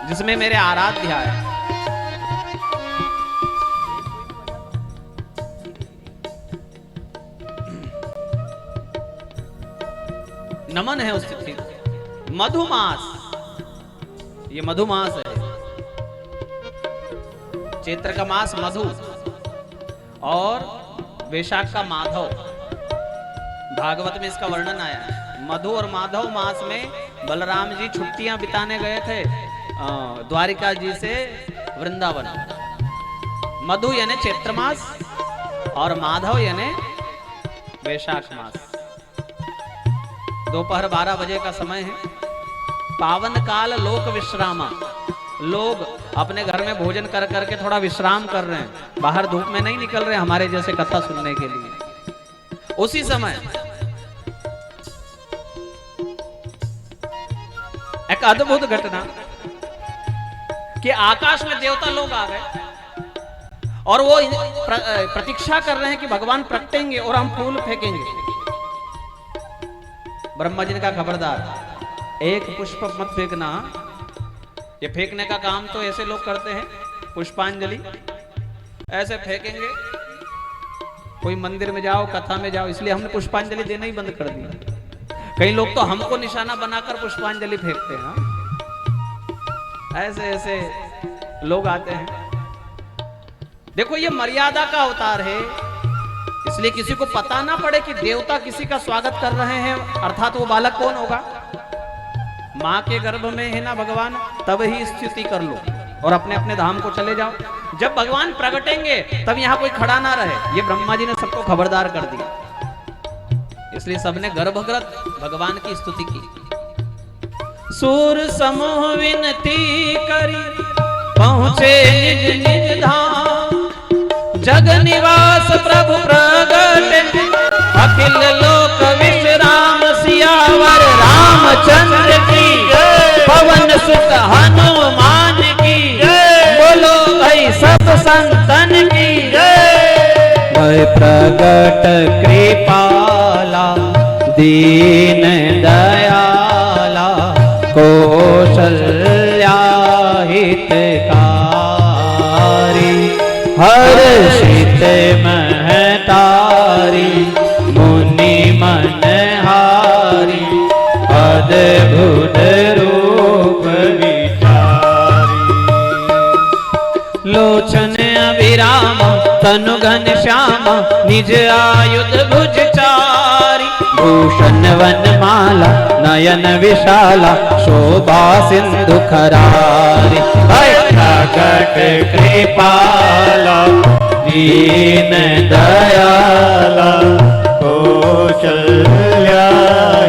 जिसमें मेरे आराध्य है। नमन है उस तिथि। मधुमास, ये मधुमास है। चैत्र का मास मधु और वैशाख का माधव। भागवत में इसका वर्णन आया है। मधु और माधव मास में बलराम जी छुट्टियां बिताने गए थे द्वारिका जी से वृंदावन। मधु यानी चैत्र मास और माधव यानी वैशाख मास। दोपहर 12 बजे का समय है। पावन काल लोक विश्रामा। लोग अपने घर में भोजन कर करके थोड़ा विश्राम कर रहे हैं, बाहर धूप में नहीं निकल रहे हमारे जैसे कथा सुनने के लिए। उसी समय एक अद्भुत घटना कि आकाश में देवता लोग आ गए और वो प्रतीक्षा कर रहे हैं कि भगवान प्रगटेंगे और हम फूल फेंकेंगे। ब्रह्मा जी ने कहा खबरदार, एक पुष्प मत फेंकना। ये फेंकने का काम तो ऐसे लोग करते हैं, पुष्पांजलि ऐसे फेंकेंगे। कोई मंदिर में जाओ, कथा में जाओ, इसलिए हमने पुष्पांजलि देना ही बंद कर दिया। कई लोग तो हमको निशाना बनाकर पुष्पांजलि फेंकते हैं। ऐसे ऐसे लोग आते हैं। देखो ये मर्यादा का अवतार है, इसलिए किसी को पता ना पड़े कि देवता किसी का स्वागत कर रहे हैं, अर्थात वो बालक कौन होगा। मां के गर्भ में है ना भगवान, तब ही स्तुति कर लो और अपने अपने धाम को चले जाओ। जब भगवान प्रगटेंगे तब यहाँ कोई खड़ा ना रहे। ये ब्रह्मा जी ने सबको खबरदार कर दिया, इसलिए सबने गर्भगृत भगवान की स्तुति की। सूर समूह विनती करी पहुंचे निज निज धाम। जग निवास प्रभु प्रगट अखिल लोक विश्राम। सियावर रामचंद्र की पवन सुत हनुमान की बोलो भाई सब संतन की। वह प्रगट कृपाला दीन दयाला कौशल्या हितकारी। हर्षित महतारी मुनि मनहारी। अद्भुत रूप विचारी। लोचन अभिराम तनु घन श्याम। निज आयुध भुज चारी। भूषण वनमाला नयन विशाला। शोभा सिंधु खरारी। प्रगट कृपाला दीन दयाला कौशल्या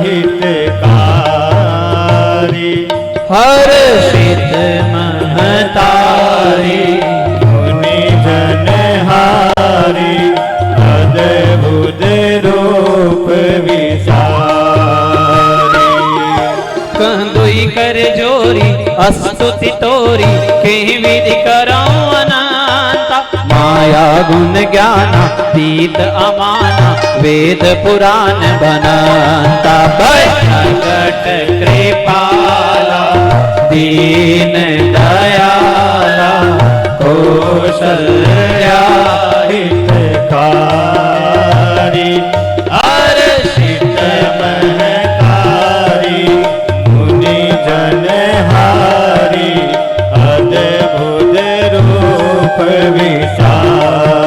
हितकारी। हर्षित महतारी मुनि जनहारी। अद्भुत रूप विसारी। कंदुई कर जोरी अस्तुति तोरी। कहीं विधि कराऊं अनंता। माया गुण ज्ञाना तीत अमाना। वेद पुराण बनंता। प्रगट कृपाला दीन दयाला कौशल्या हितकारी। हर्षित महतारी मुनि जनहारी। अद्भुत रूप विसारी।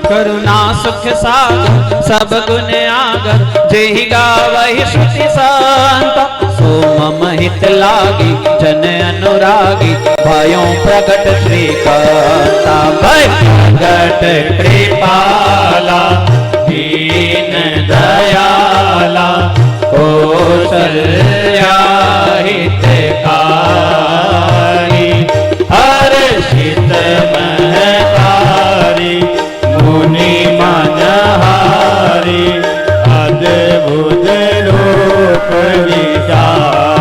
करुणा सुख सागर सब गुण आगर। जेहि गावहि श्रुति संत। सो मम हित लागी जन अनुरागी। भयो प्रगट श्रीकांता। प्रगट कृपाला दीन दयाला कौशल्या हितकारी। हर्षित महतारी मुनि मनहारी। अद्भुत रूप विचारी।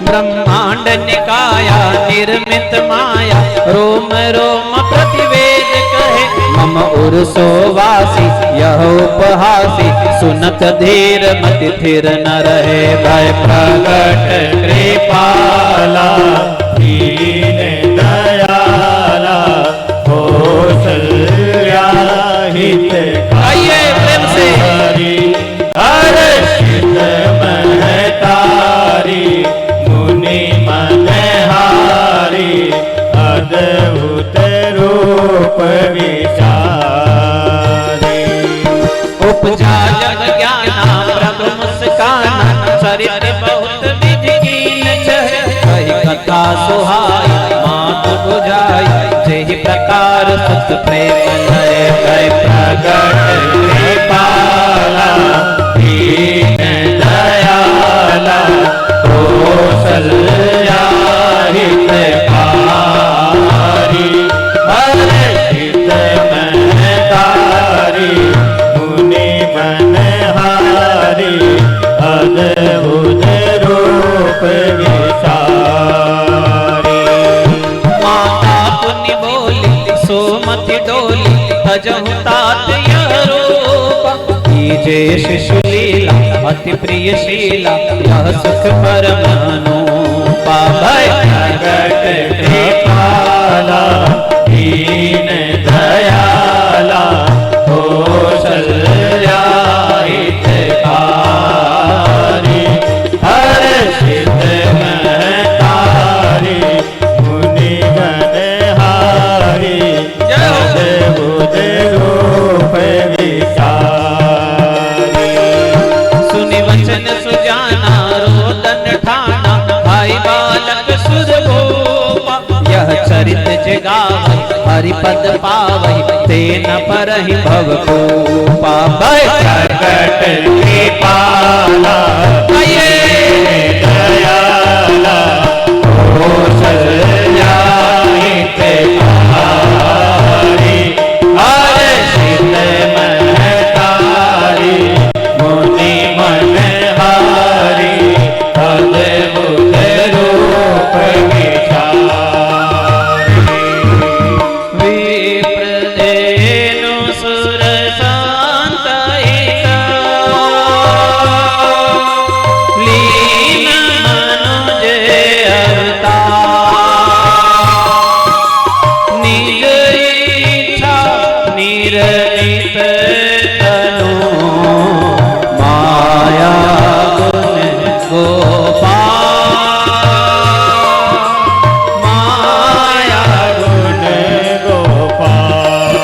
ब्रह्मांड निकाया निर्मित माया। रोम रोम प्रतिवेद कहे। मम उर्सो वासी यह उपहासी। सुनत धीर मति थिर न रहे। भय प्रगट सुहाई मात बुझाई जेहि प्रकार सुत प्रेम नय कय प्रगट कृपाला दीन दयाला कौशल्या हितकारी हर्षित महतारी मुनि मनहारी अद्भुत रूप विचारी माता पुण्य बोली सोमति डोली भजहु तात यह रूप कीजे शिशु लीला अति प्रिय शीला यह सुख परम अनुपा भय प्रगट कृपाला दीन दयाला कौशल्या हितकारी हर्षित महतारी मुनि गणहारी अद्भुत रूप विचारी सुनि वचन सुजाना रोदन ठाना भाई बालक सुध गोपा यह चरित जगावै हरिपद पावै तेन परहि भव कोपा भय प्रगट कृपाला दयाला कौशल्या हितकारी हर्षित महतारी मुनि मनहारी अद्भुत रूप विचारी विप्रदेनु सुर शांतहिता लीन मनुज अवतार निज इच्छा निरनित तनु माया गुण गोपाल माया गुण गोपाल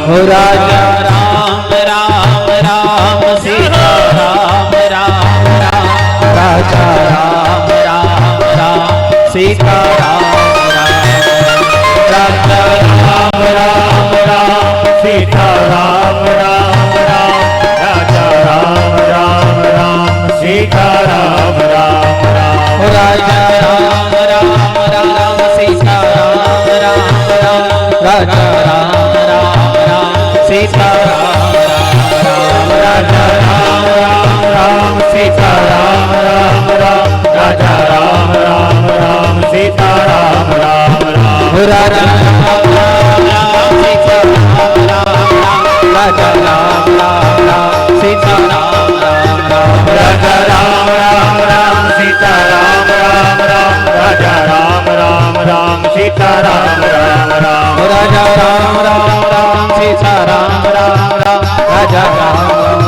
हो राजा राम राम राम सीता राम राम राम राजा राम राम राम सीता राम राम राजा राम राम राम सीता राम राम राम राजा राम राम राम सीता राम राम राम राजा राम राम राम सीता राम राम राम राजा राम राम राम सीता राम राम राजा राम राम राम सीता राम राम राम राजा राम राम राम सीता राम राम राम राजा राम राम सीता राम राम राम राजा राम राम सीता राम राम राम राजा राम राम सीता राम राम राजा राम राम सीता राम राम राम राजा राम राम सीता राम राम राजा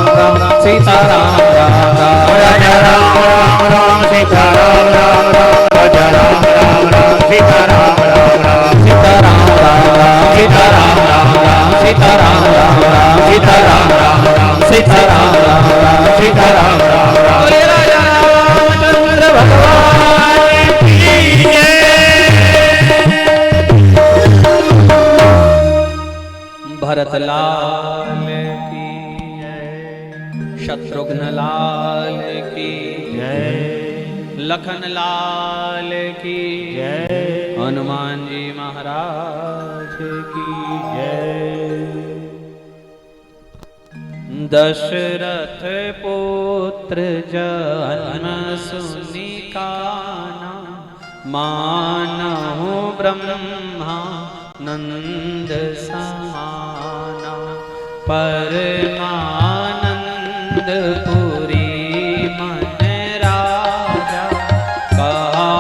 राम सीता राम राम राजा राम सीता राम राजा राम सीता राम सीता राम सीता राम सीता राम सीता राम सीता राम सीता राम बोले राजा रामचंद्र भगवान की जय। भरत लाल की जय, शत्रुघ्न लाल की जय, लखन लाल की जय, हनुमान जी महाराज की जय। दशरथ पुत्र जन्म सुनि काना मानहु ब्रह्मा नंद समाना परमानंद पुरी मन राजा कहा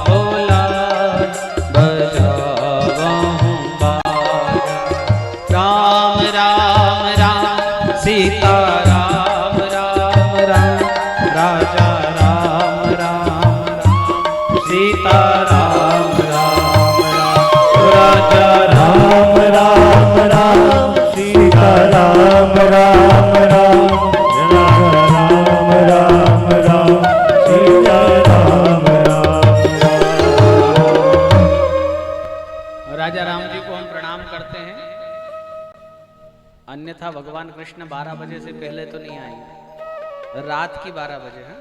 बोला बजावहु बाजा राम राम राम सीता राम राम राम राजा राम राम राम सीता राम राम राम राजा राम राम राम सीता राम राम राम राम राम राम सीता राम राम अन्यथा भगवान कृष्ण 12 बजे से पहले तो नहीं आएंगे, रात की 12 बजे। हाँ,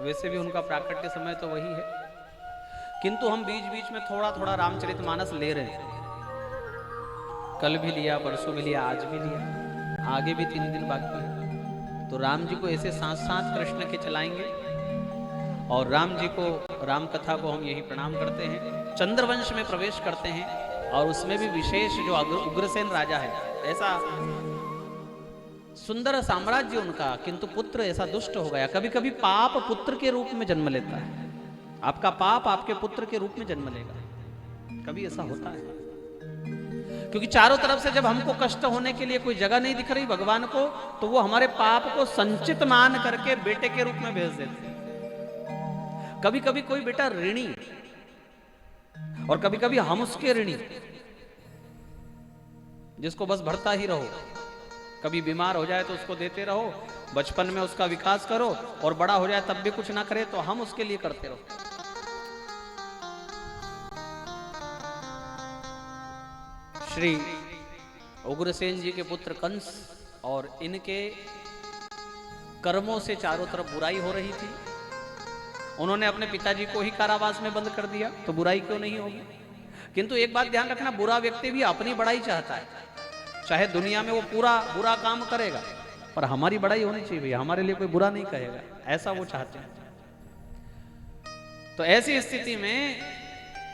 वैसे भी उनका प्राकट्य समय तो वही है, किंतु हम बीच बीच में थोड़ा थोड़ा रामचरितमानस ले रहे हैं। कल भी लिया, परसों भी लिया, आज भी लिया, आगे भी 3 दिन बाकी है। तो राम जी को ऐसे साथ साथ कृष्ण के चलाएंगे और राम जी को, राम कथा को हम यही प्रणाम करते हैं। चंद्रवंश में प्रवेश करते हैं और उसमें भी विशेष जो उग्रसेन राजा है, ऐसा सुंदर साम्राज्य उनका, किंतु पुत्र ऐसा दुष्ट हो गया। कभी कभी पाप पुत्र के रूप में जन्म लेता है, आपका पाप आपके पुत्र के रूप में जन्म लेगा, कभी ऐसा होता है। क्योंकि चारों तरफ से जब हमको कष्ट होने के लिए कोई जगह नहीं दिख रही भगवान को, तो वो हमारे पाप को संचित मान करके बेटे के रूप में भेज देते हैं। कभी कभी कोई बेटा ऋणी और कभी कभी हम उसके ऋणी, जिसको बस भरता ही रहो, कभी बीमार हो जाए तो उसको देते रहो, बचपन में उसका विकास करो और बड़ा हो जाए तब भी कुछ ना करे तो हम उसके लिए करते रहो। श्री उग्रसेन जी के पुत्र कंस और इनके कर्मों से चारों तरफ बुराई हो रही थी। उन्होंने अपने पिताजी को ही कारावास में बंद कर दिया, तो बुराई क्यों नहीं होगी। किंतु एक बात ध्यान रखना, बुरा व्यक्ति भी अपनी बड़ाई चाहता है, चाहे दुनिया में वो पूरा बुरा काम करेगा, पर हमारी बड़ाई होनी चाहिए भैया, हमारे लिए कोई बुरा नहीं कहेगा, ऐसा वो चाहते हैं। तो ऐसी स्थिति में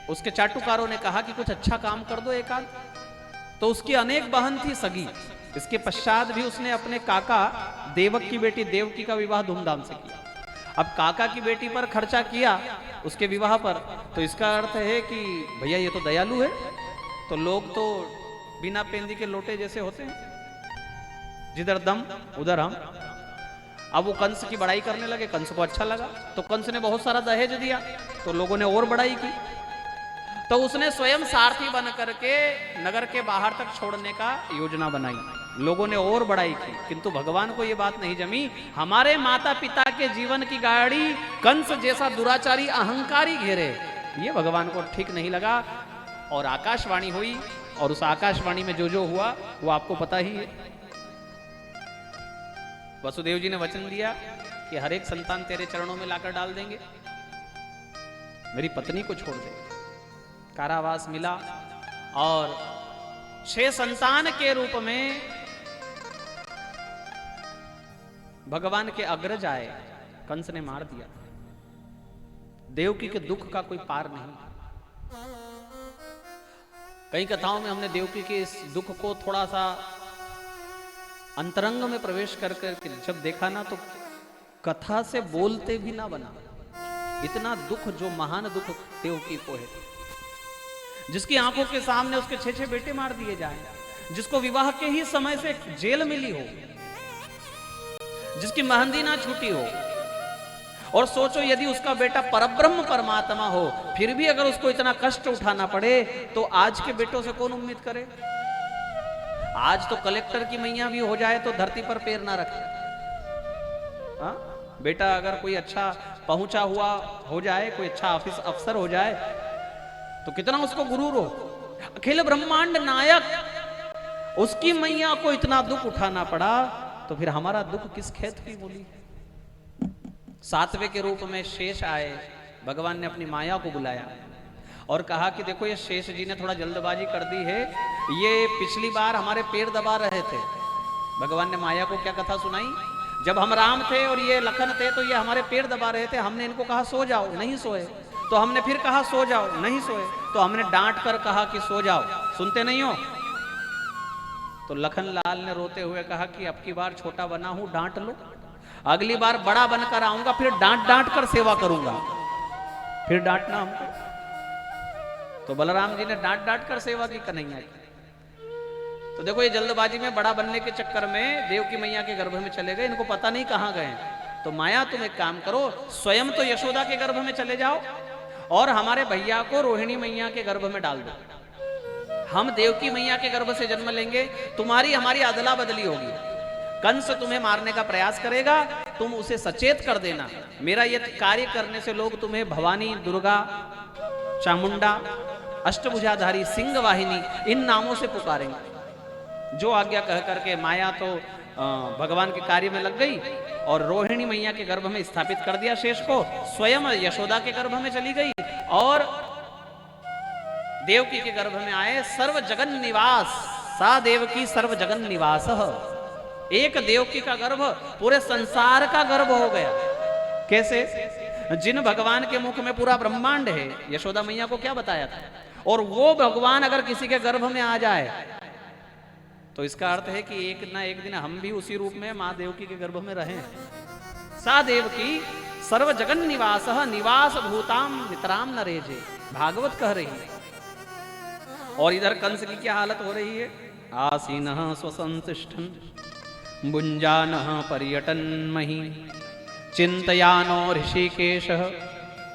उसके चाटुकारों ने कहा कि कुछ अच्छा काम कर दो एक आध। तो उसकी अनेक बहन थी सगी, इसके पश्चात भी उसने अपने काका देवक की बेटी देवकी का विवाह धूमधाम से किया। अब काका की बेटी पर खर्चा किया उसके विवाह पर, तो इसका अर्थ है कि भैया ये तो दयालु है, तो लोग तो बिना पेंदी के लोटे जैसे होते हैं, जिधर दम उधर हम। अब वो कंस की बड़ाई करने लगे, कंस को अच्छा लगा, तो कंस ने बहुत सारा दहेज दिया, तो लोगों ने और बड़ाई की। तो उसने स्वयं सारथी बन करके नगर के बाहर तक छोड़ने का योजना बनाई, लोगों ने और बड़ाई की, किंतु भगवान को यह बात नहीं जमी। हमारे माता पिता के जीवन की गाड़ी कंस जैसा दुराचारी अहंकारी घेरे, ये भगवान को ठीक नहीं लगा। और आकाशवाणी हुई, और उस आकाशवाणी में जो जो हुआ वो आपको पता ही है। वसुदेव जी ने वचन दिया कि हर एक संतान तेरे चरणों में लाकर डाल देंगे, मेरी पत्नी को छोड़ दे। कारावास मिला और 6 संतान के रूप में भगवान के अग्रज आए, कंस ने मार दिया। देवकी के दुख का कोई पार नहीं। कई कथाओं में हमने देवकी के इस दुख को थोड़ा सा अंतरंग में प्रवेश करके जब देखा ना, तो कथा से बोलते भी ना बना। इतना दुख, जो महान दुख देवकी को है, जिसकी आंखों के सामने उसके 6 बेटे मार दिए जाएं, जिसको विवाह के ही समय से जेल मिली हो, जिसकी मेहंदी ना छूटी हो, और सोचो यदि उसका बेटा परब्रह्म परमात्मा हो, फिर भी अगर उसको इतना कष्ट उठाना पड़े, तो आज के बेटों से कौन उम्मीद करे। आज तो कलेक्टर की मैया भी हो जाए तो धरती पर पैर ना रखे। हाँ, बेटा अगर कोई अच्छा पहुंचा हुआ हो जाए, कोई अच्छा ऑफिस अफसर हो जाए, तो कितना उसको गुरूर हो। अखिल ब्रह्मांड नायक, उसकी मैया को इतना दुख उठाना पड़ा, तो फिर हमारा दुख किस खेत की बोली। 7वें के रूप में शेष आए, भगवान ने अपनी माया को बुलाया और कहा कि देखो ये शेष जी ने थोड़ा जल्दबाजी कर दी है, ये पिछली बार हमारे पैर दबा रहे थे। भगवान ने माया को क्या कथा सुनाई, जब हम राम थे और ये लखन थे तो ये हमारे पैर दबा रहे थे, हमने इनको कहा सो जाओ, नहीं सोए, तो हमने फिर कहा सो जाओ, नहीं सोए, तो हमने डांट कर कहा कि सो जाओ, सुनते नहीं हो। तो लखन लाल ने रोते हुए कहा कि अब की बार छोटा बना हूं, डांट लो, अगली बार बड़ा बनकर आऊंगा, फिर डांट डांट कर सेवा करूंगा, फिर डांटना हमको। तो बलराम जी ने डांट डांट कर सेवा की कन्हैया की। तो देखो ये जल्दबाजी में बड़ा बनने के चक्कर में देव की मैया के गर्भ में चले गए, इनको पता नहीं कहां गए। तो माया तुम एक काम करो, स्वयं तो यशोदा के गर्भ में चले जाओ और हमारे भैया को रोहिणी मैया के गर्भ में डाल दो, हम देवकी मैया के गर्भ से जन्म लेंगे, तुम्हारी हमारी अदला बदली होगी। कंस तुम्हें मारने का प्रयास करेगा, तुम उसे सचेत कर देना, मेरा ये कार्य करने से लोग तुम्हें भवानी, दुर्गा, चामुंडा, अष्टभुजाधारी, सिंह वाहिनी इन नामों से पुकारेंगे। जो आज्ञा कह करके माया तो भगवान के कार्य में लग गई और रोहिणी मैया के गर्भ में स्थापित कर दिया शेष को, स्वयं यशोदा के गर्भ में चली गई और देवकी के गर्भ में आए। सर्व जगन निवास सा देवकी सर्व जगन निवास, एक देवकी का गर्भ पूरे संसार का गर्भ हो गया। कैसे? जिन भगवान के मुख में पूरा ब्रह्मांड है, यशोदा मैया को क्या बताया था, और वो भगवान अगर किसी के गर्भ में आ जाए तो इसका अर्थ है कि एक ना एक दिन हम भी उसी रूप में मां देवकी के गर्भ में रहे। सा देवकी सर्व जगन निवास निवास भूताम नितराम नरेजे, भागवत कह रही है। और इधर कंस की क्या हालत हो रही है? आसीनः स्वसंतिष्ठन् भुञ्जानः पर्यटन मही चिंतयानो ऋषिकेशः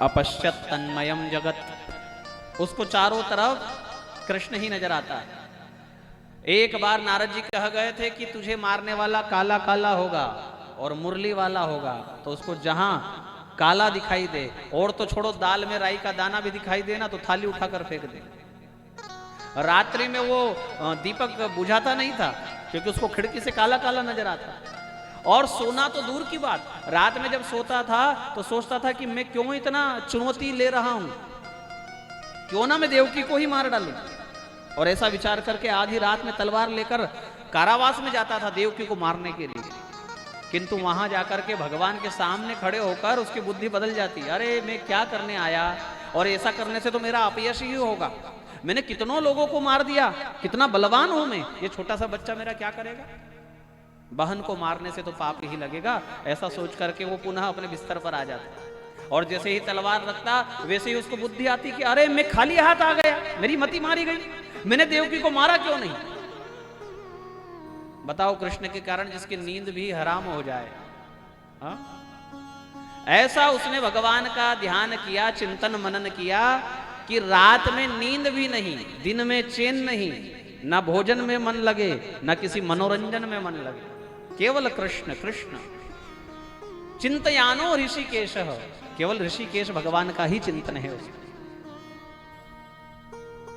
अपश्यत् तन्मयम् जगत्। उसको चारों तरफ कृष्ण ही नजर आता है। एक बार नारद जी कह गए थे कि तुझे मारने वाला काला काला होगा और मुरली वाला होगा, तो उसको जहां काला दिखाई दे, और तो छोड़ो दाल में राई का दाना भी दिखाई दे ना, तो थाली उठाकर फेंक दे। रात्रि में वो दीपक बुझाता नहीं था क्योंकि उसको खिड़की से काला काला नजर आता। और सोना तो दूर की बात, रात में जब सोता था तो सोचता था कि मैं क्यों इतना चुनौती ले रहा हूं, क्यों ना मैं देवकी को ही मार डालूं। और ऐसा विचार करके आधी रात में तलवार लेकर कारावास में जाता था देवकी को मारने के लिए। किंतु वहां जाकर के भगवान के सामने खड़े होकर उसकी बुद्धि बदल जाती, अरे मैं क्या करने आया, और ऐसा करने से तो मेरा अपयश ही होगा। मैंने कितनों लोगों को मार दिया, कितना बलवान हूं मैं, ये छोटा सा बच्चा मेरा क्या करेगा। बहन को मारने से तो पाप ही लगेगा, ऐसा सोच करके वो पुनः अपने बिस्तर पर आ जाता। और जैसे ही तलवार रखता वैसे ही उसको बुद्धि आती कि अरे मैं खाली हाथ आ गया, मेरी मति मारी गई, मैंने देवकी को मारा क्यों नहीं। बताओ, कृष्ण के कारण जिसकी नींद भी हराम हो जाए। हा? ऐसा उसने भगवान का ध्यान किया, चिंतन मनन किया कि रात में नींद भी नहीं, दिन में चैन नहीं, ना भोजन में मन लगे, ना किसी मनोरंजन में मन लगे, केवल कृष्ण कृष्ण। चिंतयानो ऋषिकेश, केवल ऋषिकेश भगवान का ही चिंतन है उसका।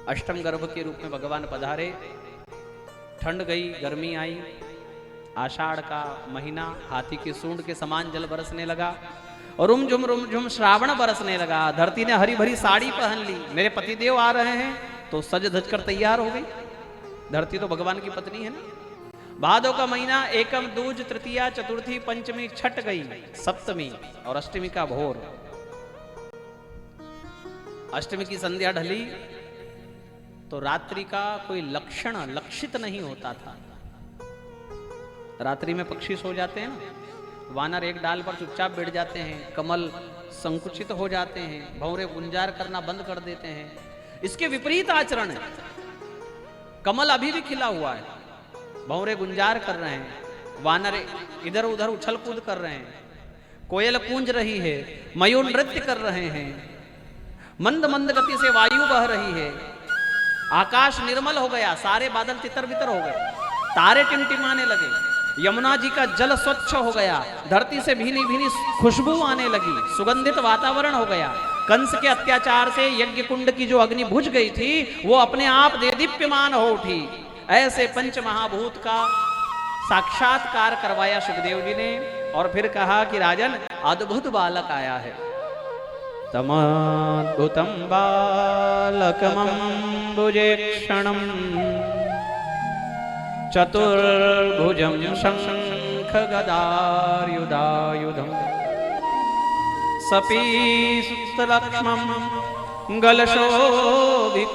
अष्टम गर्भ के रूप में भगवान पधारे। ठंड गई, गर्मी आई, आषाढ़ का महीना, हाथी की सूंड के समान जल बरसने लगा और रुमझुम श्रावण बरसने लगा। धरती ने हरी भरी साड़ी पहन ली, मेरे पतिदेव आ रहे हैं, तो सज धज कर तैयार हो गई। धरती तो भगवान की पत्नी है ना। भादों का महीना, एकम दूज तृतीया चतुर्थी पंचमी छठ गई, सप्तमी और अष्टमी का भोर। अष्टमी की संध्या ढली तो रात्रि का कोई लक्षण लक्षित नहीं होता था। रात्रि में पक्षी सो जाते हैं ना, वानर एक डाल पर चुपचाप बैठ जाते हैं, कमल संकुचित हो जाते हैं, भंवरे गुंजार करना बंद कर देते हैं। इसके विपरीत आचरण है। कमल अभी भी खिला हुआ है, भंवरे गुंजार कर रहे हैं, वानर इधर उधर उछल कूद कर रहे हैं, कोयल कूंज रही है, मयूर नृत्य कर रहे हैं, मंद मंद गति से वायु बह रही है, आकाश निर्मल हो गया, सारे बादल तितर बितर हो गए, तारे टिमटिमाने लगे, यमुना जी का जल स्वच्छ हो गया, धरती से भीनी भीनी खुशबू आने लगी, सुगंधित वातावरण हो गया। कंस के अत्याचार से यज्ञ कुंड की जो अग्नि बुझ गई थी वो अपने आप देदीप्यमान हो उठी। ऐसे पंच महाभूत का साक्षात्कार करवाया सुखदेव जी ने और फिर कहा कि राजन, अद्भुत बालक आया है। तमद्भुतं बालकमम्बुजेक्षणं चतुर्भुजं शङ्खगदायुधायुधं सपीतलक्ष्मं गलशोभिकौस्तुभा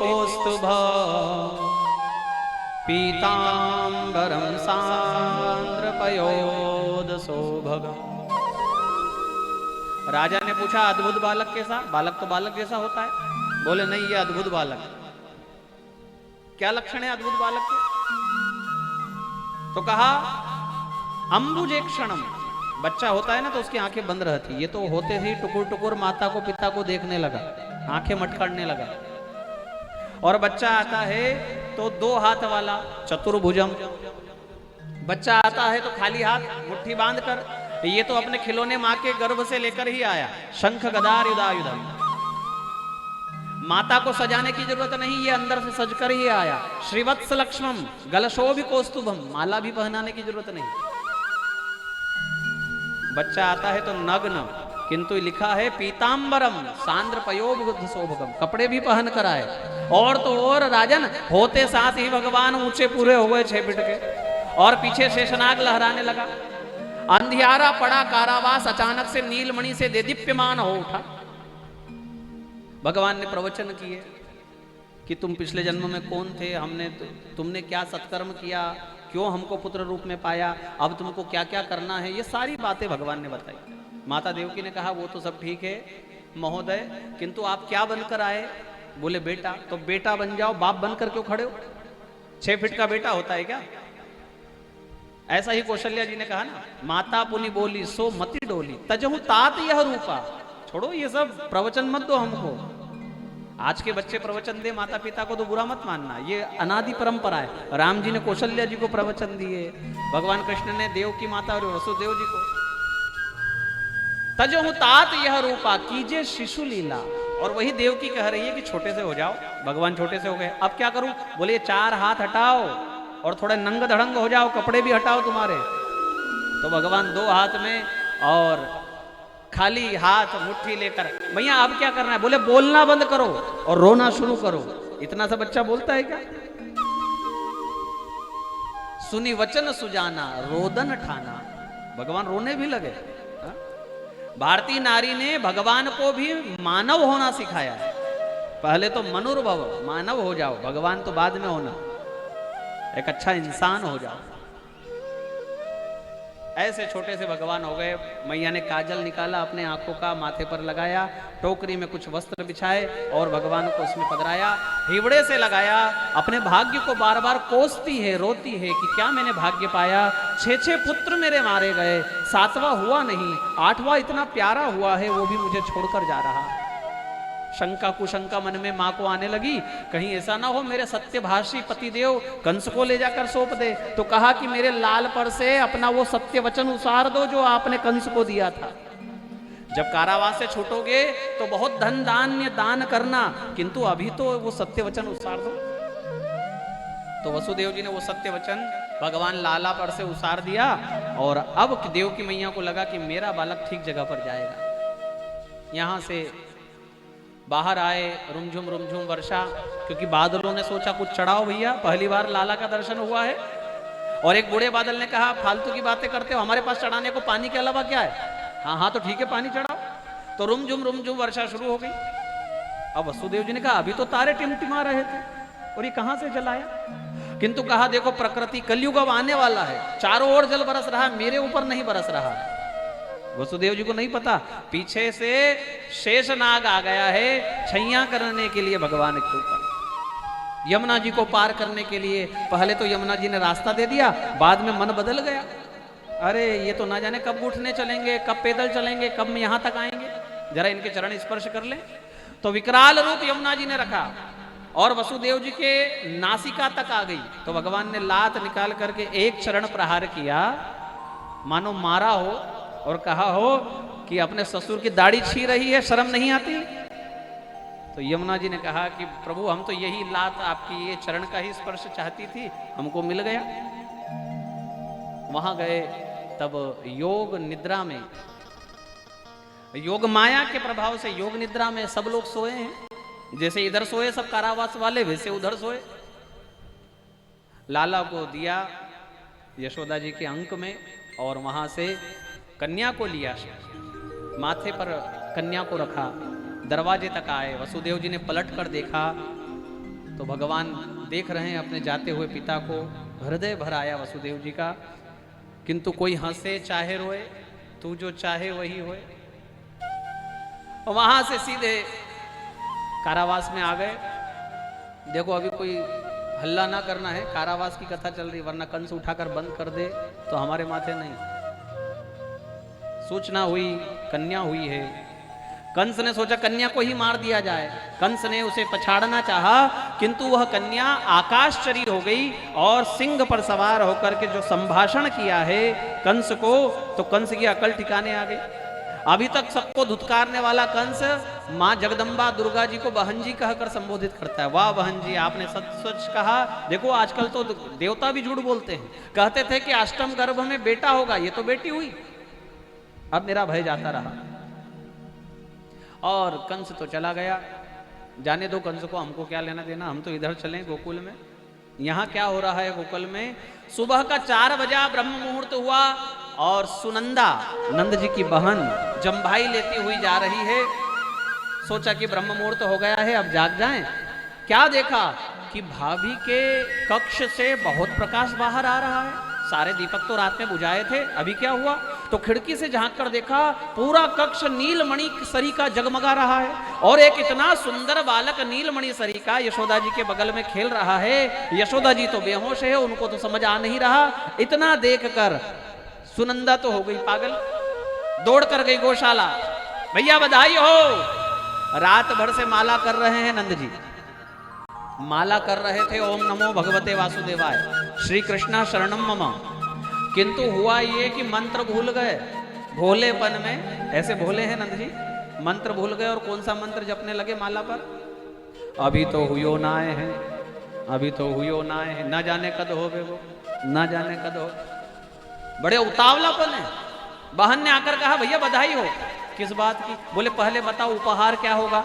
पीताम्बरं सान्द्रपयोदशोभगम्। राजा ने पूछा, अद्भुत बालक कैसा? बालक तो बालक जैसा होता है। बोले नहीं, ये अद्भुत बालक। क्या लक्षण है अद्भुत बालक के? तो कहा अम्बुजेक्षणम, बच्चा होता है ना तो उसकी आंखें बंद रहती, ये तो होते ही टुकुर टुकुर माता को पिता को देखने लगा, आंखें मटकाने लगा। और बच्चा आता है तो 2 हाथ वाला, चतुर्भुजम। बच्चा आता है तो खाली हाथ मुट्ठी बांधकर, ये तो अपने खिलौने मां के गर्भ से लेकर ही आया, शंख गदा युधायुधम। माता को सजाने की जरूरत नहीं, ये अंदर से सजकर ही आया। श्रीवत्स लक्ष्मम गलशोभि कौस्तुभम, माला भी पहनाने की जरूरत नहीं। बच्चा आता है तो नग्न, किंतु लिखा है पीतांबरम सांद्र पयोबुद्ध शोभगम, कपड़े भी पहन कर आए। और तो और राजन, होते साथ ही भगवान ऊंचे पूरे हो गए 6 फीट के, और पीछे शेषनाग लहराने लगा। अंधियारा पड़ा कारावास, अचानक से नीलमणि से देदीप्यमान हो उठा। भगवान ने प्रवचन किए कि तुम पिछले जन्म में कौन थे, तुमने क्या सत्कर्म किया, क्यों हमको पुत्र रूप में पाया, अब तुमको क्या क्या करना है, ये सारी बातें भगवान ने बताई। माता देवकी ने कहा वो तो सब ठीक है महोदय, किंतु आप क्या बनकर आए? बोले बेटा। तो बेटा बन जाओ, बाप बनकर क्यों खड़े हो? 6 फीट का बेटा होता है क्या? ऐसा ही कौशल्या जी ने कहा ना, माता पुनि बोली सो मति डोली, तजहु तात यह रूपा। छोड़ो ये सब प्रवचन मत दो हमको। आज के बच्चे प्रवचन दे माता पिता को तो बुरा मत मानना, ये अनादि परंपरा है। राम जी ने कौशल्या जी को प्रवचन दिए, भगवान कृष्ण ने देव की माता और वसुदेव जी को। तजहु तात यह रूपा कीजे शिशु लीला, और वही देव की कह रही है कि छोटे से हो जाओ। भगवान छोटे से हो गए, अब क्या करूं? बोले 4 हाथ हटाओ और थोड़े नंग धड़ंग हो जाओ, कपड़े भी हटाओ तुम्हारे। तो भगवान 2 हाथ में और खाली हाथ मुट्ठी लेकर, भैया अब क्या करना है? बोले बोलना बंद करो और रोना शुरू करो। इतना सा बच्चा बोलता है क्या? सुनी वचन सुजाना रोदन ठाना, भगवान रोने भी लगे। भारतीय नारी ने भगवान को भी मानव होना सिखाया। पहले तो मनुर्भव, मानव हो जाओ, भगवान तो बाद में होना, एक अच्छा इंसान हो जाओ। ऐसे छोटे से भगवान हो गए। मैया ने काजल निकाला अपने आंखों का, माथे पर लगाया, टोकरी में कुछ वस्त्र बिछाए और भगवान को उसमें पधराया, हिवड़े से लगाया। अपने भाग्य को बार बार कोसती है, रोती है कि क्या मैंने भाग्य पाया, 6 पुत्र मेरे मारे गए, 7वां हुआ नहीं, 8वां इतना प्यारा हुआ है, वो भी मुझे छोड़कर जा रहा। शंका कुशंका मन में मां को आने लगी, कहीं ऐसा ना हो मेरे सत्यभाषी पतिदेव कंस को ले जाकर सौंप दे। तो कहा कि मेरे लाल पर से अपना वो सत्य वचन उसार दो जो आपने कंस को दिया था। जब कारावास से छूटोगे तो बहुत धन धान्य दान करना, किंतु अभी तो वो सत्य वचन उसार दो। तो वसुदेव जी ने वो सत्य वचन भगवान लाला पर से उसार दिया, और अब देव की मैया को लगा कि मेरा बालक ठीक जगह पर जाएगा। यहां से बाहर आए, रुमझुम वर्षा, क्योंकि बादलों ने सोचा कुछ चढ़ाओ भैया, पहली बार लाला का दर्शन हुआ है। और एक बूढ़े बादल ने कहा फालतू की बातें करते हो, हमारे पास चढ़ाने को पानी के अलावा क्या है? हाँ तो ठीक है, पानी चढ़ाओ। तो रुमझुम वर्षा शुरू हो गई। अब वसुदेव जी ने कहा अभी तो तारे टिमटिमा रहे थे और ये कहां से जल आया? किंतु कहा देखो प्रकृति, कलयुग अब आने वाला है, चारों ओर जल बरस रहा है, मेरे ऊपर नहीं बरस रहा। वसुदेव जी को नहीं पता पीछे से शेषनाग आ गया है छैया करने के लिए भगवान के ऊपर, यमुना जी को पार करने के लिए। पहले तो यमुना जी ने रास्ता दे दिया, बाद में मन बदल गया। अरे ये तो ना जाने कब उठने चलेंगे, कब पैदल चलेंगे, कब यहां तक आएंगे, जरा इनके चरण स्पर्श कर ले। तो विकराल रूप यमुना जी ने रखा और वसुदेव जी के नासिका तक आ गई। तो भगवान ने लात निकाल करके एक चरण प्रहार किया, मानो मारा हो, और कहा हो कि अपने ससुर की दाढ़ी छी रही है, शर्म नहीं आती? तो यमुना जी ने कहा कि प्रभु हम तो यही लात आपकी ये चरण का ही स्पर्श चाहती थी, हमको मिल गया। वहां गए, तब योग निद्रा में, योग माया के प्रभाव से योग निद्रा में सब लोग सोए हैं। जैसे इधर सोए सब कारावास वाले, वैसे उधर सोए। लाला को दिया यशोदा जी के अंक में, और वहां से कन्या को लिया, माथे पर कन्या को रखा, दरवाजे तक आए। वसुदेव जी ने पलट कर देखा तो भगवान देख रहे हैं अपने जाते हुए पिता को। हृदय भर आया वसुदेव जी का, किंतु कोई हंसे चाहे रोए, तू जो चाहे वही होए। वहां से सीधे कारावास में आ गए। देखो अभी कोई हल्ला ना करना है, कारावास की कथा चल रही, वरना कंस उठाकर बंद कर दे तो हमारे माथे नहीं। सूचना हुई कन्या हुई है। कंस ने सोचा कन्या को ही मार दिया जाए। कंस ने उसे पछाड़ना चाहा, किंतु वह कन्या आकाशचरी हो गई और सिंह पर सवार होकर के जो संभाषण किया है कंस को, तो कंस की अकल ठिकाने आ गई। अभी तक सबको धुतकारने वाला कंस माँ जगदम्बा दुर्गा जी को बहन जी कहकर संबोधित करता है। वाह बहन जी, आपने सच सच कहा। देखो आजकल तो देवता भी झूठ बोलते हैं। कहते थे कि अष्टम गर्भ में बेटा होगा, ये तो बेटी हुई। अब मेरा भय जाता रहा और कंस तो चला गया। जाने दो कंस को, हमको क्या लेना देना, हम तो इधर चले गोकुल में। यहाँ क्या हो रहा है गोकुल में? सुबह का 4 बजा ब्रह्म मुहूर्त हुआ और सुनंदा नंद जी की बहन जम्भाई लेती हुई जा रही है। सोचा कि ब्रह्म मुहूर्त हो गया है, अब जाग जाएं। क्या देखा कि भाभी के कक्ष से बहुत प्रकाश बाहर आ रहा है। सारे दीपक तो रात में बुझाए थे, अभी क्या हुआ? तो खिड़की से झांक कर देखा, पूरा कक्ष नीलमणि सरी का जगमगा रहा है और एक इतना सुंदर बालक नीलमणि सरी का यशोदा जी के बगल में खेल रहा है। यशोदा जी तो बेहोश है, उनको तो समझ आ नहीं रहा। इतना देखकर सुनंदा तो हो गई पागल, दौड़ कर गई गौशाला। भैया बधाई हो। रात भर से माला कर रहे हैं नंद जी, माला कर रहे थे ओम नमो भगवते वासुदेवाय, श्री कृष्णा शरणम मम। किंतु हुआ ये कि मंत्र भूल गए। भोलेपन में, ऐसे भोले हैं नंद जी, मंत्र भूल गए और कौन सा मंत्र जपने लगे माला पर? अभी तो हुयो ना आए हैं, अभी तो हुयो ना आए हैं, न जाने कद हो वो, न जाने कद हो। बड़े उतावलापन है। बहन ने आकर कहा भैया बधाई हो। किस बात की? बोले पहले बताओ उपहार क्या होगा।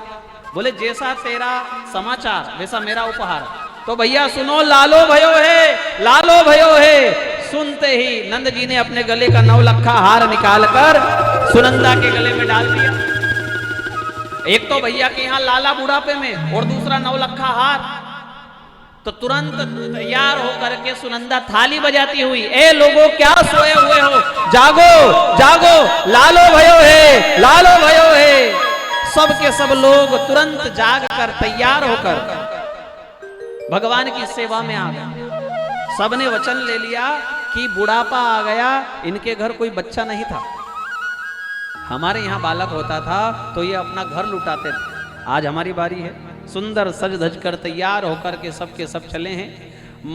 बोले जैसा तेरा समाचार वैसा मेरा उपहार। तो भैया सुनो, लालो भयो है, लालो भयो है। सुनते ही नंद जी ने अपने गले का 9 लखा हार निकालकर सुनंदा के गले में डाल दिया। एक तो भैया के यहाँ लाला बुढ़ापे में और दूसरा 9 लखा हार। तो तुरंत तैयार होकर के सुनंदा थाली बजाती हुई, ए लोगों क्या सोए हुए हो, जागो जागो, लालो भयो है, लालो भयो है। सब के सब लोग तुरंत जाग कर तैयार होकर भगवान की सेवा में आ गए। सबने वचन ले लिया कि बुढ़ापा आ गया, इनके घर कोई बच्चा नहीं था। हमारे यहाँ बालक होता था तो ये अपना घर लुटाते थे। आज हमारी बारी है। सुंदर सज धज कर तैयार होकर के सब चले हैं।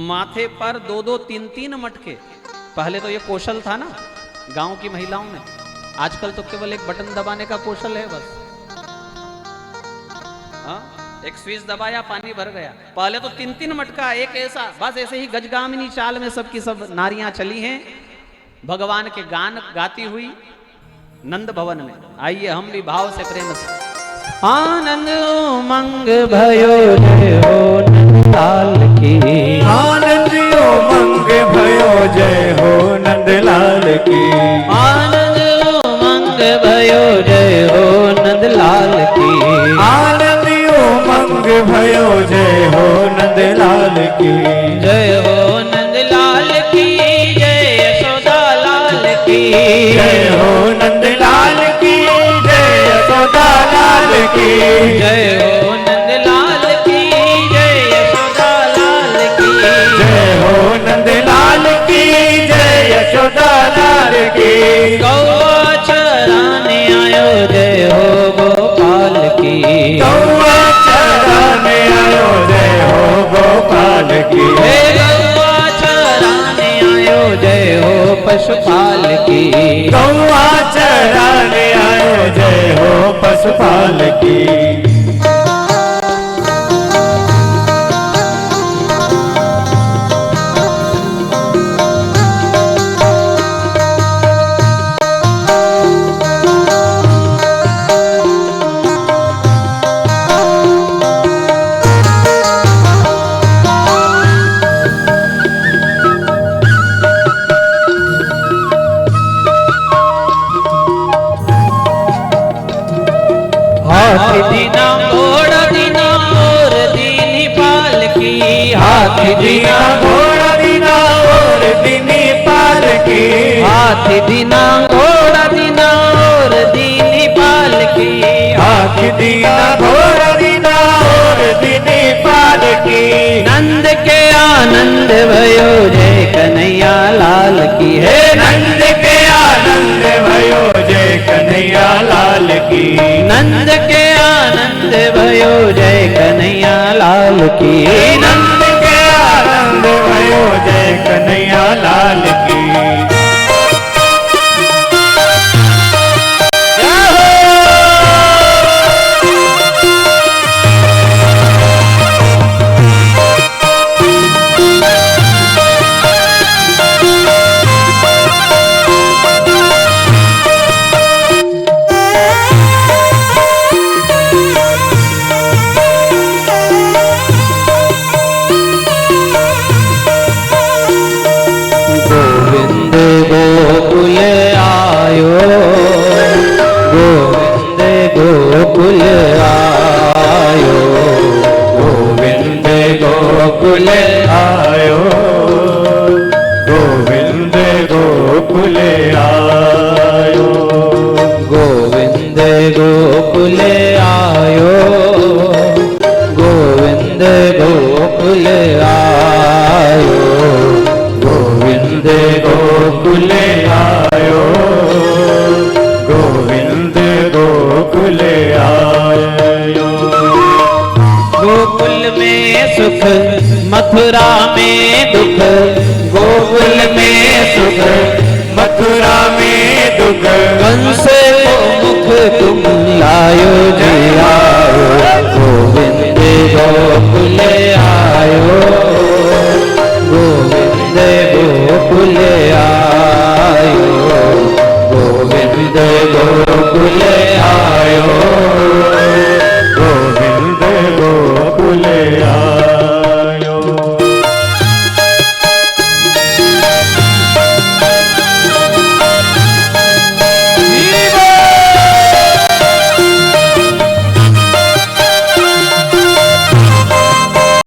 माथे पर 2-2, 3-3 मटके। पहले तो ये कौशल था ना गांव की महिलाओं में, आजकल तो केवल एक बटन दबाने का कौशल है बस। हाँ, एक स्विच दबाया पानी भर गया। पहले तो 3-3 मटका, एक ऐसा। बस ऐसे ही गजगामिनी चाल में सबकी सब नारियां चली हैं भगवान के गान गाती हुई नंद भवन में। आइए हम भी भाव से प्रेम से। आनंद उमंग भयो जय हो नंदलाल की, आनंद उमंग भयो जय हो नंदलाल की, आनंद उमंग भयो जय हो नंदलाल की, आनंद उमंग भयो जय हो नंदलाल की, जय हो नंदलाल की, जय यशोदा लाल की, जय हो नंदलाल की, जय यशोदा लाल की, जय हो नंदलाल की, जय यशोदा लाल की, जय हो नंदलाल की, जय यशोदा लाल की। गौवा चराने आयो जय हो गोपाल की, गौवा चराने आयो जय हो गोपाल की, हे गौवा चराने आयो जय हो पशुपाल की, गौवा चराने आयो जय हो पशुपाल की। हाथी दीना घोड़ा दीना और दीनी पाल की, हाथी दीना घोड़ा दीना और दीनी पाल की, हाथी दीना घोड़ा दीना और दीनी पाल की, हाथी दीना घोड़ा दीना और दीनी पाल की। नंद के आनंद भयो जय कन्हैया लाल की, है नंद के आनंद भयो जय कन्हैया लाल की, नंद के आनंद भयो जय कन्हैया लाल की, नंद के आनंद भयो जय कन्हैया लाल की। जय हो आयो, गोविंद गोकुल आयो, गोविंद गोकुल आयो, गोविंद गोकुल आयो, गोविंद गोकुल आयो, गोविंद गोकुल आयो। गोकुल में सुख मथुरा में दुख, गोकुल में सुख मथुरा में दुख, कंस को मुख तुम लायो जी,